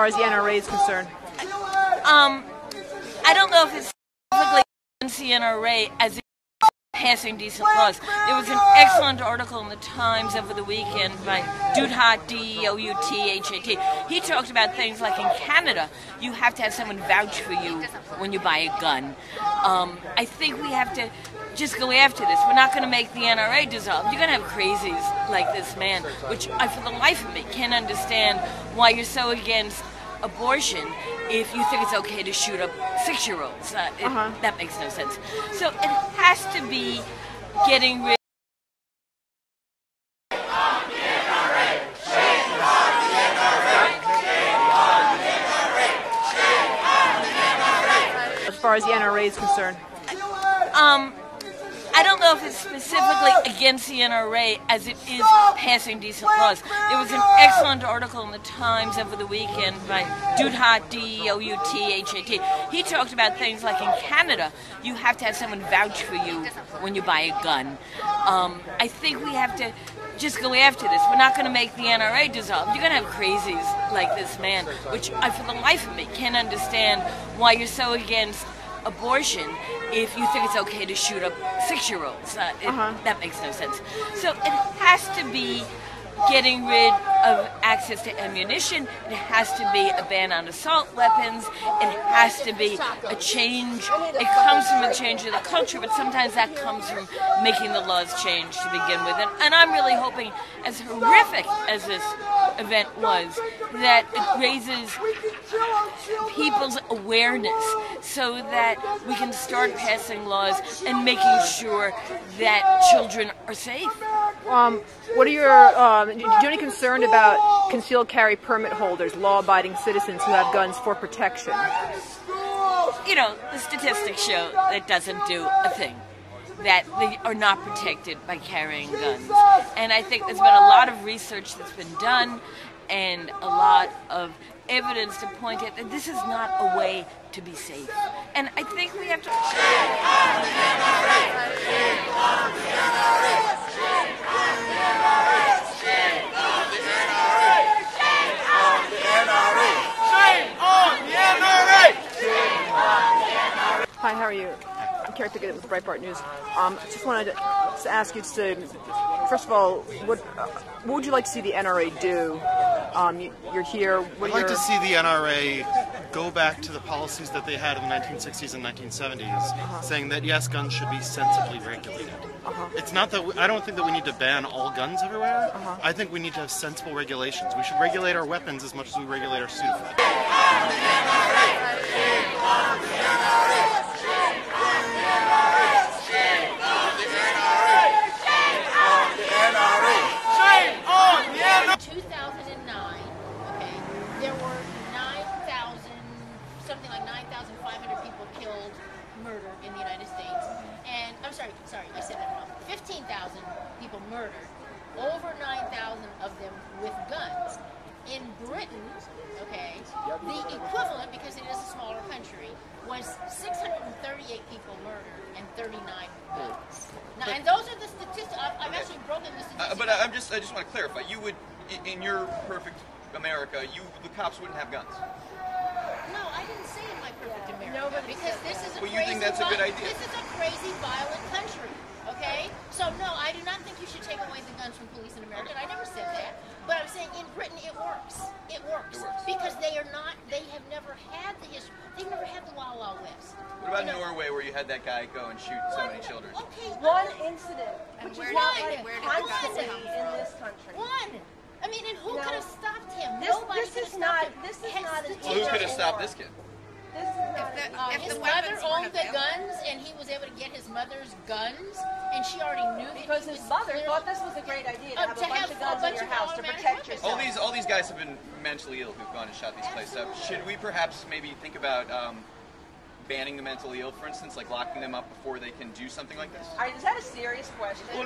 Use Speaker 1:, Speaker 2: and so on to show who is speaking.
Speaker 1: far as the NRA is concerned?
Speaker 2: I don't know if it's specifically against the NRA as it is passing decent laws. There was an excellent article in the Times over the weekend by Douthat, D-E-O-U-T-H-A-T. He talked about things like in Canada, you have to have someone vouch for you when you buy a gun. I think we have to just go after this. We're not going to make the NRA dissolve. You're going to have crazies like this man, which I, for the life of me, can't understand why you're so against abortion if you think it's okay to shoot up 6-year-olds. That makes no sense. So it has to be getting rid
Speaker 1: as far as the NRA is concerned?
Speaker 2: I don't know if it's specifically against the NRA as it is passing decent laws. There was an excellent article in the Times over the weekend by Douthat, D-E-O-U-T-H-A-T. He talked about things like in Canada, you have to have someone vouch for you when you buy a gun. I think we have to just go after this. We're not going to make the NRA dissolve. You're going to have crazies like this man, which I, for the life of me, can't understand why you're so against abortion if you think it's okay to shoot up 6-year-olds. That makes no sense. So it has to be getting rid of access to ammunition. It has to be a ban on assault weapons. It has to be a change. It comes from a change of the culture, but sometimes that comes from making the laws change to begin with. And I'm really hoping, as horrific as this event was, that it raises people's awareness so that we can start passing laws and making sure that children are safe.
Speaker 1: What are your, do you have any concern about concealed carry permit holders, law-abiding citizens who have guns for protection?
Speaker 2: You know, the statistics show that doesn't do a thing, that they are not protected by carrying guns. And I think there's been a lot of research that's been done and a lot of evidence to point out that this is not a way to be safe. And I think we have to...
Speaker 1: Hi, how are you? I'm Carrie Pickett with Breitbart News. Just wanted to ask you to, first of all, what would you like to see the NRA do? You're here.
Speaker 3: I'd like to see the NRA go back to the policies that they had in the 1960s and 1970s, saying that yes, guns should be sensibly regulated. It's not that I don't think that we need to ban all guns everywhere. I think we need to have sensible regulations. We should regulate our weapons as much as we regulate our Sudafed.
Speaker 4: There were 9,500 people killed, murdered in the United States. And, I'm sorry, I said that wrong. 15,000 people murdered, over 9,000 of them with guns. In Britain, okay, the equivalent, because it is a smaller country, was 638 people murdered and 39 guns. Now, and those are the statistics. I've actually broken the statistics.
Speaker 5: But I just want to clarify. You would, in your perfect America, the cops wouldn't have guns.
Speaker 4: No, I didn't say in my perfect America. Because this is a
Speaker 5: well, you think that's a good idea?
Speaker 4: This is a crazy, violent country. Okay? So no, I do not think you should take away the guns from police in America. And I never said that. But I'm saying in Britain it works. It works. Because they have never had the history. They've never had the Wild Wild West.
Speaker 5: What about Norway, where you had that guy go and shoot so many children?
Speaker 4: Okay.
Speaker 6: One incident, which is not like constantly in this country.
Speaker 4: One. I mean, and who could have stopped him?
Speaker 6: This is not an
Speaker 5: Well, who could have stopped this kid?
Speaker 4: His mother owned the guns, and he was able to get his mother's guns, and she already knew
Speaker 6: because his mother thought this was a great idea to have a bunch of guns in your house to protect yourself.
Speaker 5: All these guys have been mentally ill who've gone and shot these places up. Should we perhaps maybe think about banning the mentally ill, for instance, like locking them up before they can do something like this?
Speaker 6: Is that a serious question?
Speaker 5: Well,